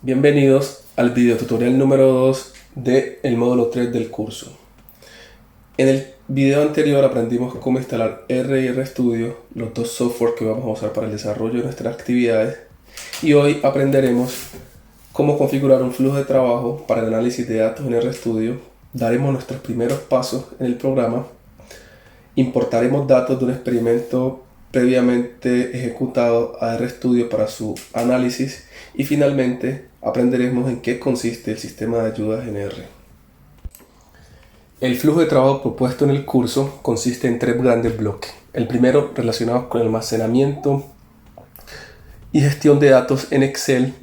Bienvenidos al video tutorial número 2 del módulo 3 del curso. En el video anterior aprendimos cómo instalar R y RStudio, los dos software que vamos a usar para el desarrollo de nuestras actividades, y hoy aprenderemos cómo configurar un flujo de trabajo para el análisis de datos en RStudio. Daremos nuestros primeros pasos en el programa, importaremos datos de un experimento previamente ejecutado a RStudio para su análisis y finalmente aprenderemos en qué consiste el sistema de ayudas en R. El flujo de trabajo propuesto en el curso consiste en tres grandes bloques. El primero relacionado con el almacenamiento y gestión de datos en Excel.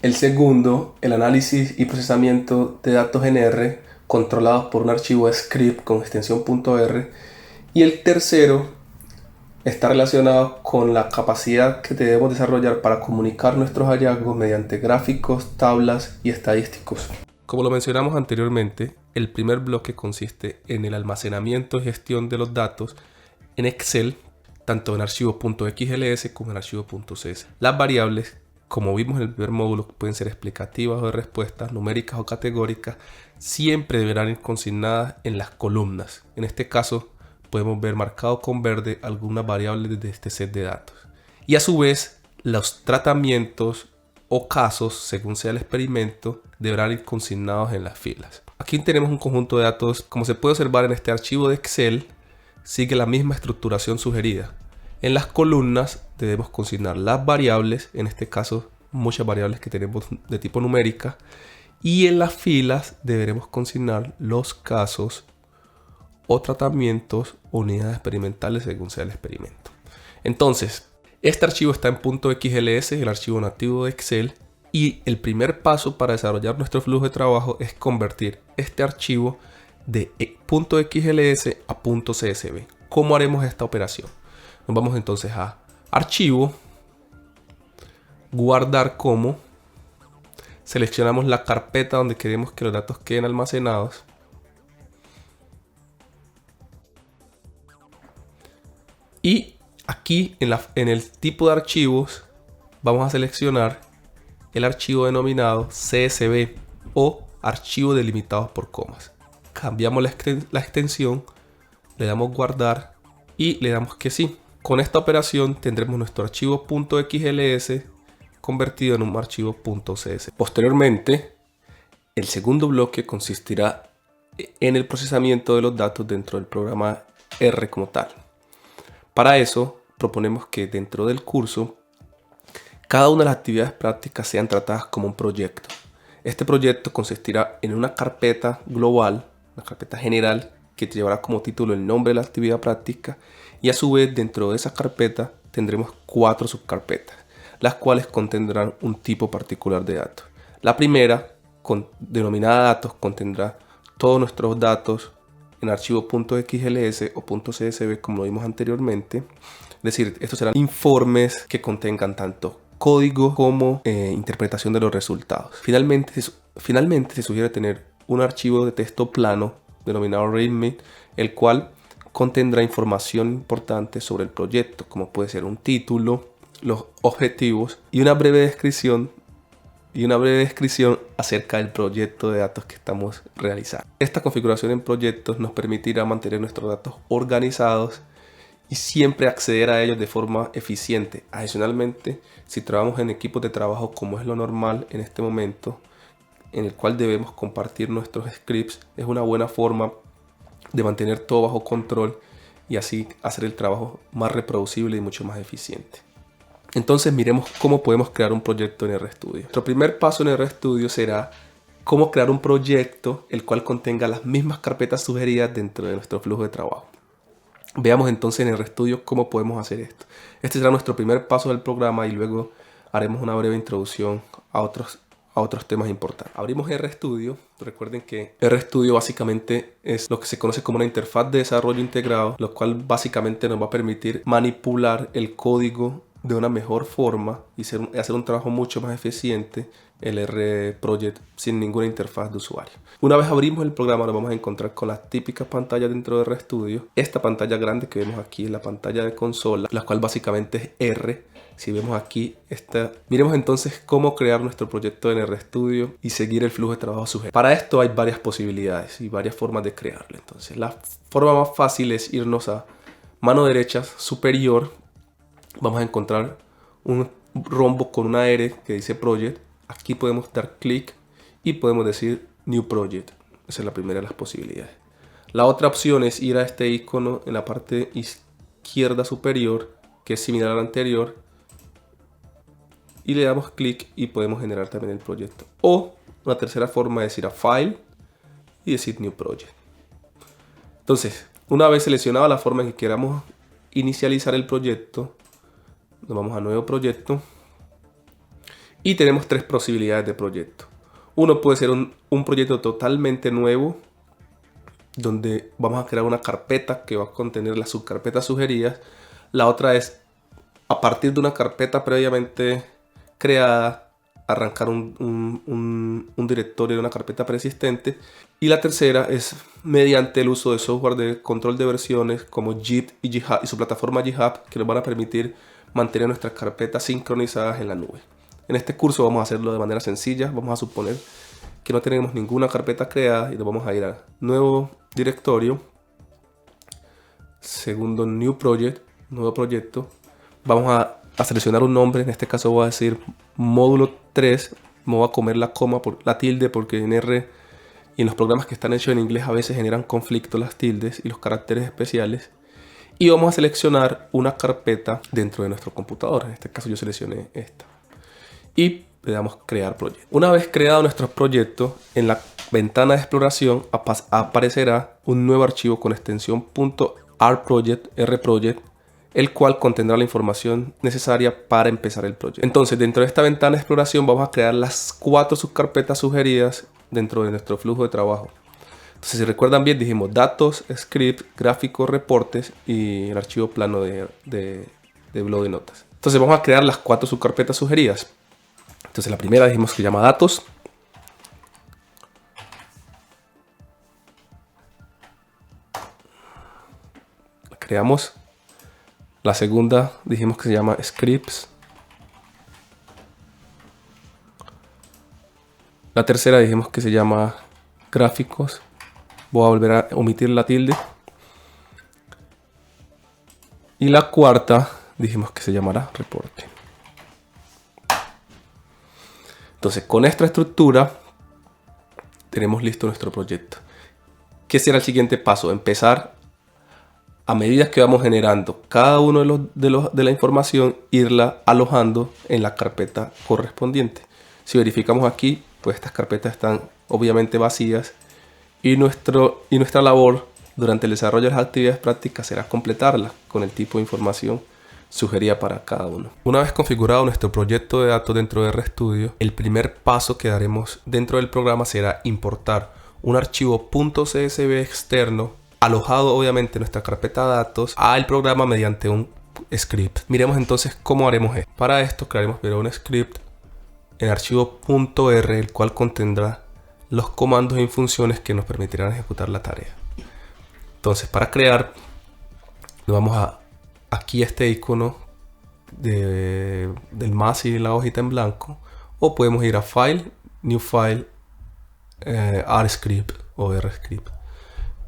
El segundo, el análisis y procesamiento de datos en R controlados por un archivo script con extensión .r. Y el tercero está relacionado con la capacidad que debemos desarrollar para comunicar nuestros hallazgos mediante gráficos, tablas y estadísticos. Como lo mencionamos anteriormente, el primer bloque consiste en el almacenamiento y gestión de los datos en Excel, tanto en archivo .xls como en archivo .cs. Las variables, como vimos en el primer módulo, pueden ser explicativas o de respuestas, numéricas o categóricas, siempre deberán ir consignadas en las columnas. En este caso, podemos ver marcado con verde algunas variables de este set de datos. Y a su vez, los tratamientos o casos, según sea el experimento, deberán ir consignados en las filas. Aquí tenemos un conjunto de datos. Como se puede observar en este archivo de Excel, sigue la misma estructuración sugerida. En las columnas debemos consignar las variables, en este caso muchas variables que tenemos de tipo numérica, y en las filas deberemos consignar los casos o tratamientos o unidades experimentales según sea el experimento. Entonces, este archivo está en .xls, el archivo nativo de Excel, y el primer paso para desarrollar nuestro flujo de trabajo es convertir este archivo de .xls a .csv. ¿Cómo haremos esta operación? Nos vamos entonces a Archivo, Guardar como, seleccionamos la carpeta donde queremos que los datos queden almacenados, y aquí en el tipo de archivos vamos a seleccionar el archivo denominado CSV o archivo delimitados por comas. Cambiamos la extensión, le damos guardar y le damos que sí. Con esta operación tendremos nuestro archivo .xls convertido en un archivo .cs. Posteriormente, el segundo bloque consistirá en el procesamiento de los datos dentro del programa R como tal. Para eso, proponemos que dentro del curso, cada una de las actividades prácticas sean tratadas como un proyecto. Este proyecto consistirá en una carpeta global, una carpeta general, que llevará como título el nombre de la actividad práctica, y a su vez dentro de esa carpeta tendremos 4 subcarpetas, las cuales contendrán un tipo particular de datos. La primera, denominada datos, contendrá todos nuestros datos en archivo .xls o .csv, como lo vimos anteriormente. Es decir, estos serán informes que contengan tanto código como interpretación de los resultados. Finalmente se sugiere tener un archivo de texto plano denominado README, el cual contendrá información importante sobre el proyecto, como puede ser un título, los objetivos y una breve descripción acerca del proyecto de datos que estamos realizando. Esta configuración en proyectos nos permitirá mantener nuestros datos organizados y siempre acceder a ellos de forma eficiente. Adicionalmente, si trabajamos en equipos de trabajo, como es lo normal en este momento, en el cual debemos compartir nuestros scripts, es una buena forma de mantener todo bajo control y así hacer el trabajo más reproducible y mucho más eficiente. Entonces miremos cómo podemos crear un proyecto en RStudio. Nuestro primer paso en RStudio será cómo crear un proyecto el cual contenga las mismas carpetas sugeridas dentro de nuestro flujo de trabajo. Veamos entonces en RStudio cómo podemos hacer esto. Este será nuestro primer paso del programa y luego haremos una breve introducción a otros temas importantes. Abrimos RStudio. Recuerden que RStudio básicamente es lo que se conoce como una interfaz de desarrollo integrado, lo cual básicamente nos va a permitir manipular el código de una mejor forma y hacer un trabajo mucho más eficiente el R Project sin ninguna interfaz de usuario. Una vez abrimos el programa nos vamos a encontrar con las típicas pantallas dentro de RStudio. Esta pantalla grande que vemos aquí es la pantalla de consola, la cual básicamente es R. Si vemos aquí, miremos entonces cómo crear nuestro proyecto en RStudio y seguir el flujo de trabajo sugerido. Para esto hay varias posibilidades y varias formas de crearlo. Entonces, la forma más fácil es irnos a mano derecha superior. Vamos a encontrar un rombo con una R que dice Project. Aquí podemos dar clic y podemos decir New Project. Esa es la primera de las posibilidades. La otra opción es ir a este icono en la parte izquierda superior, que es similar al anterior, y le damos clic y podemos generar también el proyecto. O una tercera forma es ir a File y decir New Project. Entonces, una vez seleccionada la forma en que queramos inicializar el proyecto, nos vamos a Nuevo Proyecto y tenemos tres posibilidades de proyecto. Uno puede ser un proyecto totalmente nuevo, donde vamos a crear una carpeta que va a contener las subcarpetas sugeridas. La otra es, a partir de una carpeta previamente creada, arrancar un directorio de una carpeta preexistente. Y la tercera es mediante el uso de software de control de versiones como Git y GitHub y su plataforma GitHub, que nos van a permitir mantener nuestras carpetas sincronizadas en la nube. En este curso vamos a hacerlo de manera sencilla. Vamos a suponer que no tenemos ninguna carpeta creada y nos vamos a ir a Nuevo Directorio, segundo New Project, nuevo proyecto. Vamos a seleccionar un nombre. En este caso voy a decir módulo 3. Me voy a comer la coma por la tilde, porque en R y en los programas que están hechos en inglés a veces generan conflicto las tildes y los caracteres especiales. Y vamos a seleccionar una carpeta dentro de nuestro computador. En este caso yo seleccioné esta y le damos crear proyecto. Una vez creado nuestro proyecto, en la ventana de exploración aparecerá un nuevo archivo con extensión .rproject, el cual contendrá la información necesaria para empezar el proyecto. Entonces, dentro de esta ventana de exploración vamos a crear las 4 subcarpetas sugeridas dentro de nuestro flujo de trabajo. Entonces, si recuerdan bien, dijimos datos, script, gráficos, reportes y el archivo plano de blog de notas. Entonces vamos a crear las 4 subcarpetas sugeridas. Entonces la primera dijimos que se llama datos. La creamos. La segunda dijimos que se llama scripts. La tercera dijimos que se llama gráficos. Voy a volver a omitir la tilde. Y la cuarta dijimos que se llamará reporte. Entonces, con esta estructura tenemos listo nuestro proyecto. ¿Qué será el siguiente paso? Empezar, a medida que vamos generando cada uno de la información, irla alojando en la carpeta correspondiente. Si verificamos aquí, pues estas carpetas están obviamente vacías y nuestra labor durante el desarrollo de las actividades prácticas será completarlas con el tipo de información sugerida para cada uno. Una vez configurado nuestro proyecto de datos dentro de RStudio, el primer paso que daremos dentro del programa será importar un archivo .csv externo alojado obviamente en nuestra carpeta de datos al programa mediante un script. Miremos entonces cómo haremos esto. Para esto crearemos un script en archivo .r, el cual contendrá los comandos y funciones que nos permitirán ejecutar la tarea. Entonces, para crear, nos vamos aquí a este icono del más y la hojita en blanco, o podemos ir a File, New File, RScript o RScript.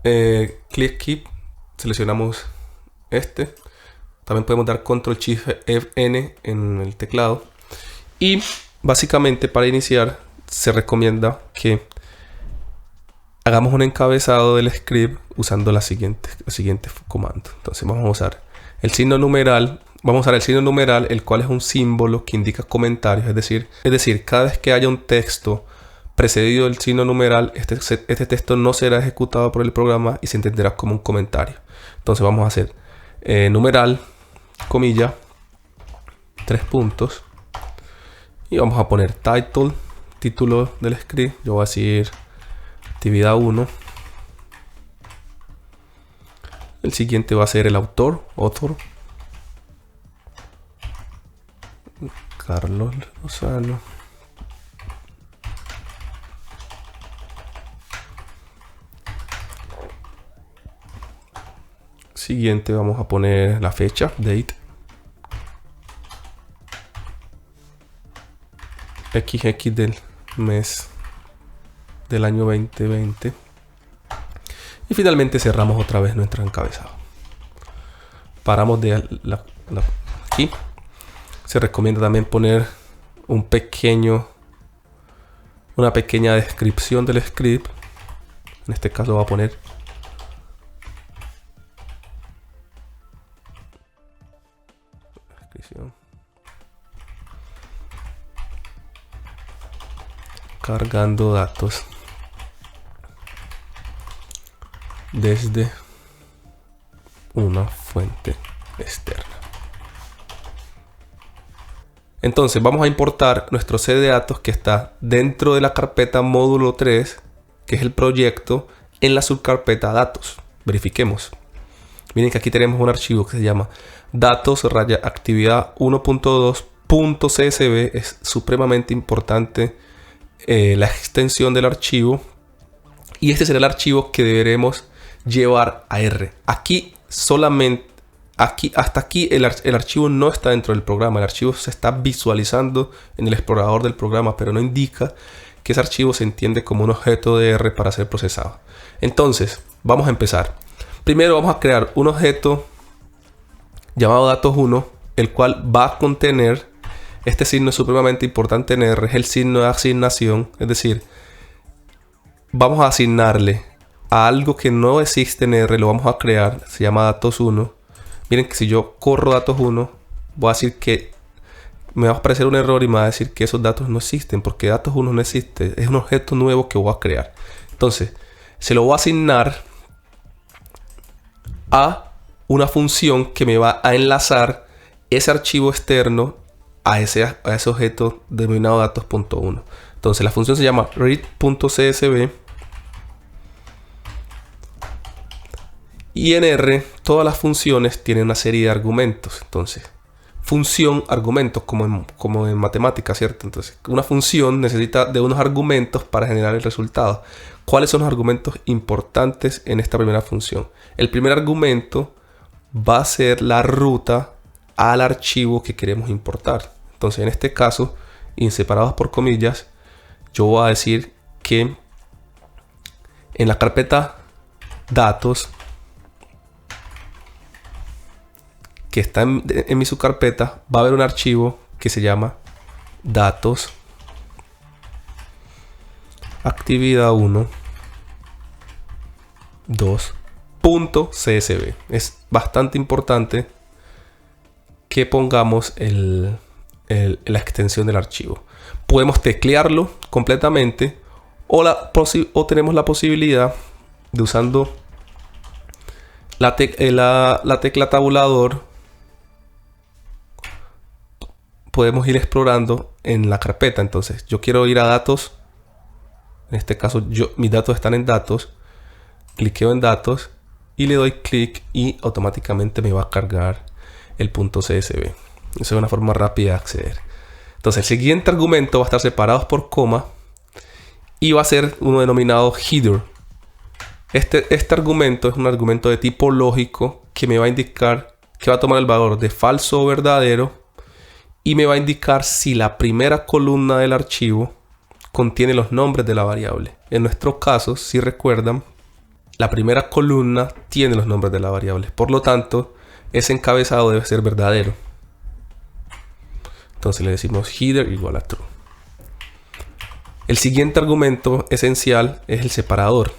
Click Keep, seleccionamos este. También podemos dar Ctrl Shift N en el teclado. Y básicamente, para iniciar, se recomienda que hagamos un encabezado del script usando el siguiente comando. Entonces vamos a usar el signo numeral. Vamos a usar el signo numeral, el cual es un símbolo que indica comentarios. Es decir, cada vez que haya un texto precedido del signo numeral, este texto no será ejecutado por el programa y se entenderá como un comentario. Entonces vamos a hacer numeral, comilla, 3 puntos. Y vamos a poner title, título del script. Yo voy a decir actividad 1. El siguiente va a ser el autor. Carlos Lozano. Siguiente vamos a poner la fecha, date. XX del mes del año 2020. Y finalmente cerramos otra vez nuestro encabezado. Paramos de aquí. Se recomienda también poner una pequeña descripción del script. En este caso voy a poner descripción. Cargando datos desde una fuente externa. Entonces vamos a importar nuestro set de datos que está dentro de la carpeta módulo 3, que es el proyecto, en la subcarpeta datos. Verifiquemos. Miren que aquí tenemos un archivo que se llama datos-actividad 1.2.csv. Es supremamente importante la extensión del archivo. Y este será el archivo que deberemos llevar a R. Hasta aquí el archivo no está dentro del programa. El archivo se está visualizando en el explorador del programa, pero no indica que ese archivo se entiende como un objeto de R para ser procesado. Entonces, vamos a empezar. Primero vamos a crear un objeto llamado datos1, el cual va a contener, este signo es supremamente importante en R, es el signo de asignación. Es decir, vamos a asignarle a algo que no existe en R, lo vamos a crear, se llama datos1. Miren que si yo corro datos1, voy a decir que me va a aparecer un error y me va a decir que esos datos no existen, porque datos1 no existe, es un objeto nuevo que voy a crear. Entonces, se lo voy a asignar a una función que me va a enlazar ese archivo externo a ese objeto denominado datos.1. Entonces, la función se llama read.csv. Y en R, todas las funciones tienen una serie de argumentos. Entonces, función, argumentos, como en matemáticas, ¿cierto? Entonces, una función necesita de unos argumentos para generar el resultado. ¿Cuáles son los argumentos importantes en esta primera función? El primer argumento va a ser la ruta al archivo que queremos importar. Entonces, en este caso, y separados por comillas, yo voy a decir que en la carpeta datos, que está en mi subcarpeta, va a haber un archivo que se llama datos actividad 1.2.csv. Es bastante importante que pongamos la extensión del archivo. Podemos teclearlo completamente o tenemos la posibilidad de, usando la tecla tabulador, podemos ir explorando en la carpeta. Entonces, yo quiero ir a datos. En este caso, mis datos están en datos. Cliqueo en datos y le doy clic y automáticamente me va a cargar el .csv. Esa es una forma rápida de acceder. Entonces, el siguiente argumento va a estar separado por coma y va a ser uno denominado header. Este argumento es un argumento de tipo lógico que me va a indicar que va a tomar el valor de falso o verdadero y me va a indicar si la primera columna del archivo contiene los nombres de la variable. En nuestro caso, si recuerdan, la primera columna tiene los nombres de la variable. Por lo tanto, ese encabezado debe ser verdadero. Entonces le decimos header igual a true. El siguiente argumento esencial es el separador.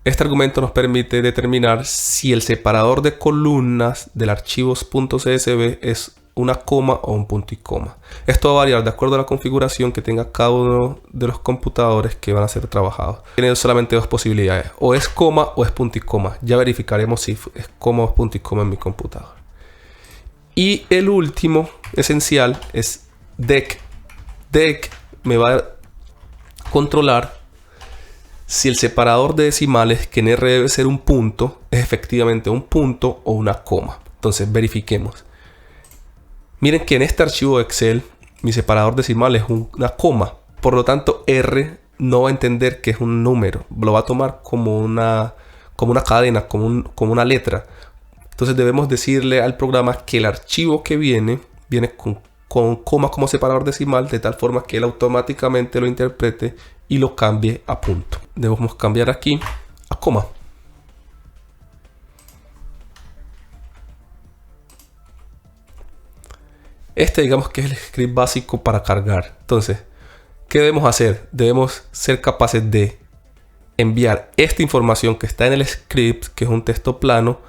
Este argumento nos permite determinar si el separador de columnas del archivo .csv es una coma o un punto y coma. Esto va a variar de acuerdo a la configuración que tenga cada uno de los computadores que van a ser trabajados. Tiene solamente dos posibilidades: o es coma o es punto y coma. Ya verificaremos si es coma o punto y coma en mi computador. Y el último esencial es dec. Dec me va a controlar si el separador de decimales, que en R debe ser un punto, es efectivamente un punto o una coma. Entonces verifiquemos. Miren que en este archivo de Excel mi separador decimal es una coma. Por lo tanto, R no va a entender que es un número. Lo va a tomar como una cadena, como una letra. Entonces debemos decirle al programa que el archivo que viene con coma como separador decimal, de tal forma que él automáticamente lo interprete y lo cambie a punto. Debemos cambiar aquí a coma. Este, digamos que es el script básico para cargar. Entonces, ¿qué debemos hacer? Debemos ser capaces de enviar esta información que está en el script, que es un texto plano,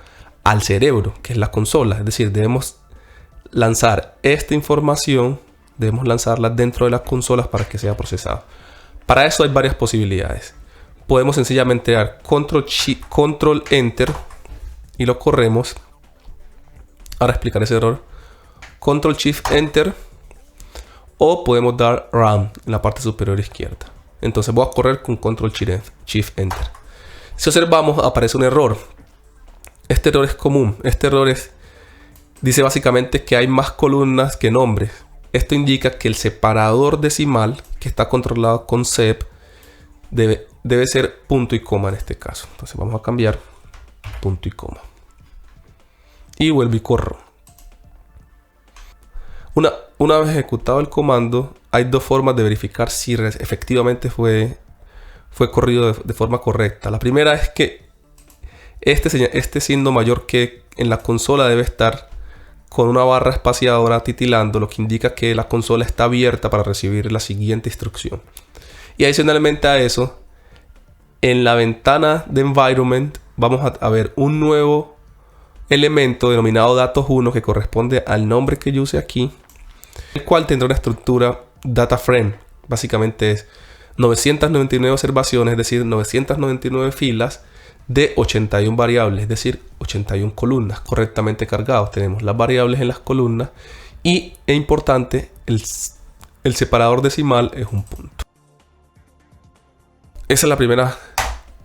al cerebro, que es la consola. Es decir, debemos lanzar esta información, debemos lanzarla dentro de las consolas para que sea procesada. Para eso hay varias posibilidades. Podemos sencillamente dar control enter y lo corremos. Ahora explicaré ese error. Control shift enter, o podemos dar run en la parte superior izquierda. Entonces voy a correr con control shift enter. Si observamos, aparece un error. Este error es común. Este error dice básicamente que hay más columnas que nombres. Esto indica que el separador decimal, que está controlado con sep, debe ser punto y coma en este caso. Entonces vamos a cambiar punto y coma. Y vuelvo y corro. Una vez ejecutado el comando, hay dos formas de verificar si efectivamente fue corrido de forma correcta. La primera es que este signo mayor que en la consola debe estar con una barra espaciadora titilando, lo que indica que la consola está abierta para recibir la siguiente instrucción. Y adicionalmente a eso, en la ventana de environment vamos a ver un nuevo elemento denominado datos1 que corresponde al nombre que yo use aquí, el cual tendrá una estructura data frame. Básicamente es 999 observaciones, es decir, 999 filas de 81 variables, es decir, 81 columnas correctamente cargadas. Tenemos las variables en las columnas y, es importante, el separador decimal es un punto. Esa es la primera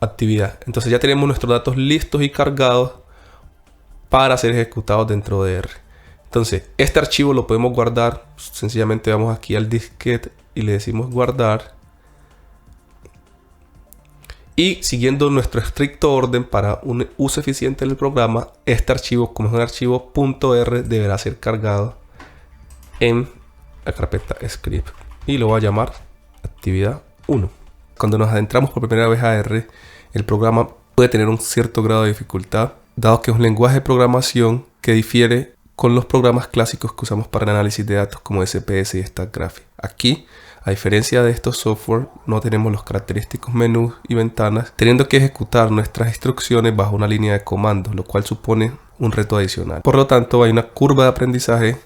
actividad. Entonces ya tenemos nuestros datos listos y cargados para ser ejecutados dentro de R. Entonces, este archivo lo podemos guardar. Sencillamente vamos aquí al disquete y le decimos guardar. Y siguiendo nuestro estricto orden para un uso eficiente del programa, este archivo, como es un archivo .r, deberá ser cargado en la carpeta script. Y lo voy a llamar actividad 1. Cuando nos adentramos por primera vez a R, el programa puede tener un cierto grado de dificultad, dado que es un lenguaje de programación que difiere con los programas clásicos que usamos para el análisis de datos como SPS y StatGraphic. Aquí, a diferencia de estos software, no tenemos los característicos menús y ventanas, teniendo que ejecutar nuestras instrucciones bajo una línea de comandos, lo cual supone un reto adicional. Por lo tanto, hay una curva de aprendizaje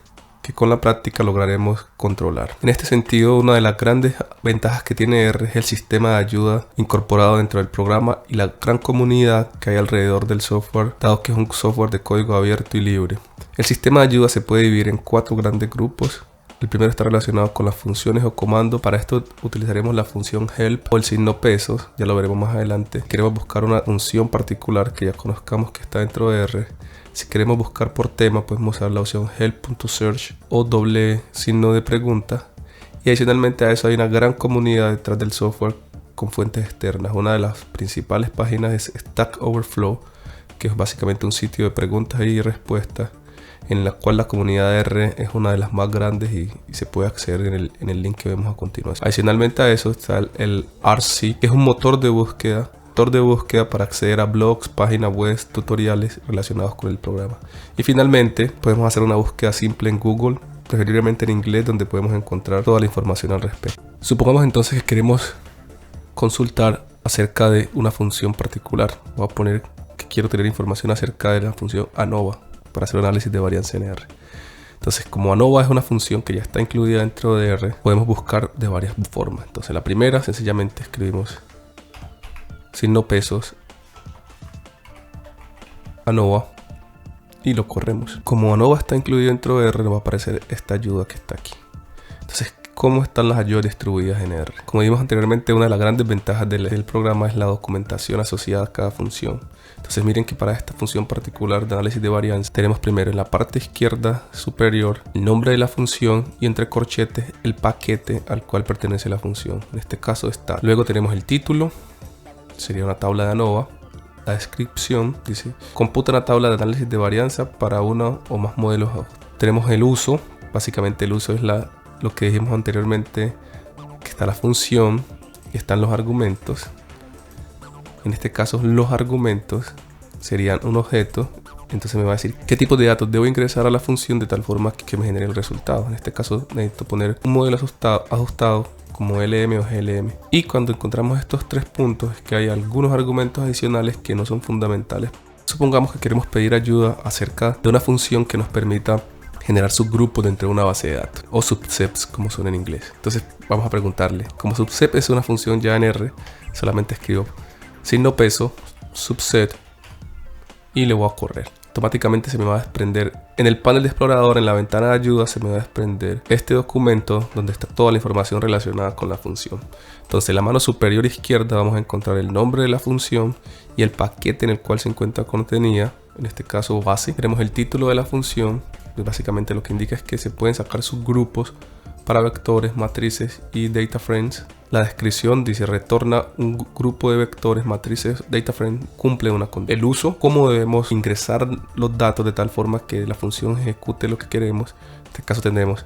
que con la práctica lograremos controlar. En este sentido, una de las grandes ventajas que tiene R es el sistema de ayuda incorporado dentro del programa y la gran comunidad que hay alrededor del software, dado que es un software de código abierto y libre. El sistema de ayuda se puede dividir en 4 grandes grupos. El primero está relacionado con las funciones o comandos. Para esto utilizaremos la función help o el signo pesos, ya lo veremos más adelante. Queremos buscar una función particular que ya conozcamos que está dentro de R. Si queremos buscar por tema, podemos usar la opción help.search o doble signo de pregunta. Y adicionalmente a eso hay una gran comunidad detrás del software con fuentes externas. Una de las principales páginas es Stack Overflow, que es básicamente un sitio de preguntas y respuestas, en la cual la comunidad de R es una de las más grandes y se puede acceder en el link que vemos a continuación. Adicionalmente a eso está el RC, que es un motor de búsqueda para acceder a blogs, páginas web, tutoriales relacionados con el programa. Y finalmente podemos hacer una búsqueda simple en Google, preferiblemente en inglés, donde podemos encontrar toda la información al respecto. Supongamos entonces que queremos consultar acerca de una función particular. Voy a poner que quiero tener información acerca de la función ANOVA para hacer un análisis de varianza en R. Entonces, como ANOVA es una función que ya está incluida dentro de R, podemos buscar de varias formas. Entonces, la primera, sencillamente escribimos signo pesos ANOVA y lo corremos. Como ANOVA está incluido dentro de R, nos va a aparecer esta ayuda que está aquí. Entonces, ¿cómo están las ayudas distribuidas en R? Como vimos anteriormente, una de las grandes ventajas del programa es la documentación asociada a cada función. Entonces miren que para esta función particular de análisis de varianza tenemos primero en la parte izquierda superior el nombre de la función y entre corchetes el paquete al cual pertenece la función. En este caso está. Luego tenemos el título, sería una tabla de ANOVA. La descripción dice computa una tabla de análisis de varianza para uno o más modelos. Tenemos el uso, Básicamente el uso es lo que dijimos anteriormente, que está la función y están los argumentos. En este caso los argumentos serían un objeto. Entonces me va a decir qué tipo de datos debo ingresar a la función de tal forma que me genere el resultado. En este caso necesito poner un modelo ajustado como LM o GLM. Y cuando encontramos estos tres puntos es que hay algunos argumentos adicionales que no son fundamentales. Supongamos que queremos pedir ayuda acerca de una función que nos permita generar subgrupos dentro de una base de datos, o subsets como son en inglés. Entonces vamos a preguntarle, como subset es una función ya en R, solamente escribo signo peso, subset, y le voy a correr. Automáticamente se me va a desprender en el panel de explorador, en la ventana de ayuda, se me va a desprender este documento donde está toda la información relacionada con la función. Entonces en la mano superior izquierda vamos a encontrar el nombre de la función y el paquete en el cual se encuentra contenida, en este caso base. Tenemos el título de la función, que básicamente lo que indica es que se pueden sacar subgrupos para vectores, matrices y data frames. La descripción dice retorna un grupo de vectores, matrices, data frame, cumple una condición. El uso, cómo debemos ingresar los datos de tal forma que la función ejecute lo que queremos. En este caso tenemos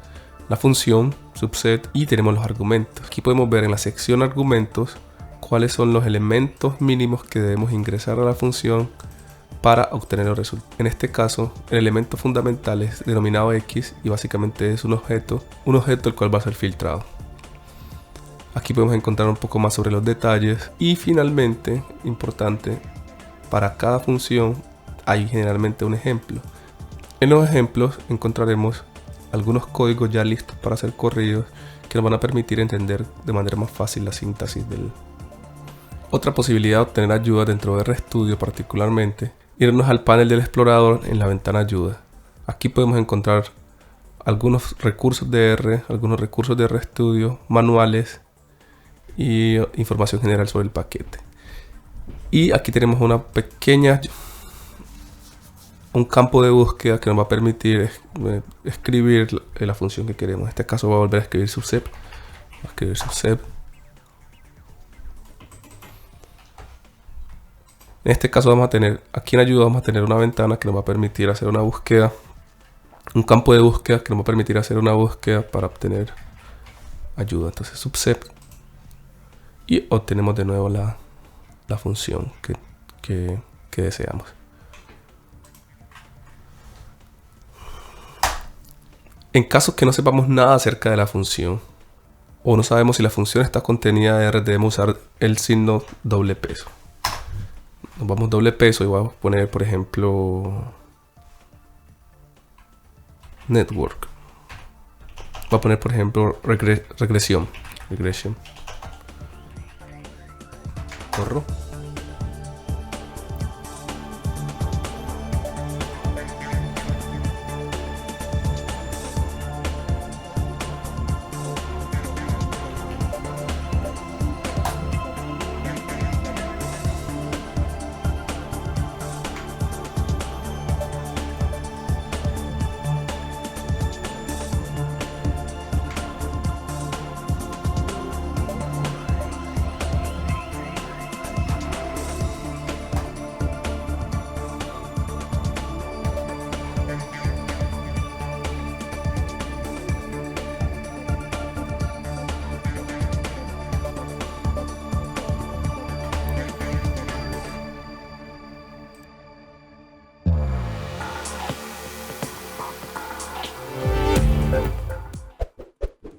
la función, subset, y tenemos los argumentos. Aquí podemos ver en la sección argumentos cuáles son los elementos mínimos que debemos ingresar a la función para obtener los resultados. En este caso, el elemento fundamental es denominado X y básicamente es un objeto el cual va a ser filtrado. Aquí podemos encontrar un poco más sobre los detalles y finalmente, importante, para cada función hay generalmente un ejemplo. En los ejemplos encontraremos algunos códigos ya listos para ser corridos que nos van a permitir entender de manera más fácil la sintaxis del. Otra posibilidad de obtener ayuda dentro de RStudio particularmente, irnos al panel del explorador en la ventana ayuda. Aquí podemos encontrar algunos recursos de R, algunos recursos de RStudio, manuales y información general sobre el paquete. Y aquí tenemos un campo de búsqueda que nos va a permitir escribir la función que queremos. En este caso voy a volver a escribir subset. En este caso vamos a tener, aquí en ayuda vamos a tener una ventana que nos va a permitir hacer una búsqueda, un campo de búsqueda que nos va a permitir hacer una búsqueda para obtener ayuda. Entonces subset y obtenemos de nuevo la función que deseamos. En caso que no sepamos nada acerca de la función o no sabemos si la función está contenida en R, debemos usar el signo doble peso. Nos vamos doble peso y vamos a poner, por ejemplo, network. Voy a poner, por ejemplo, regresión. Corro.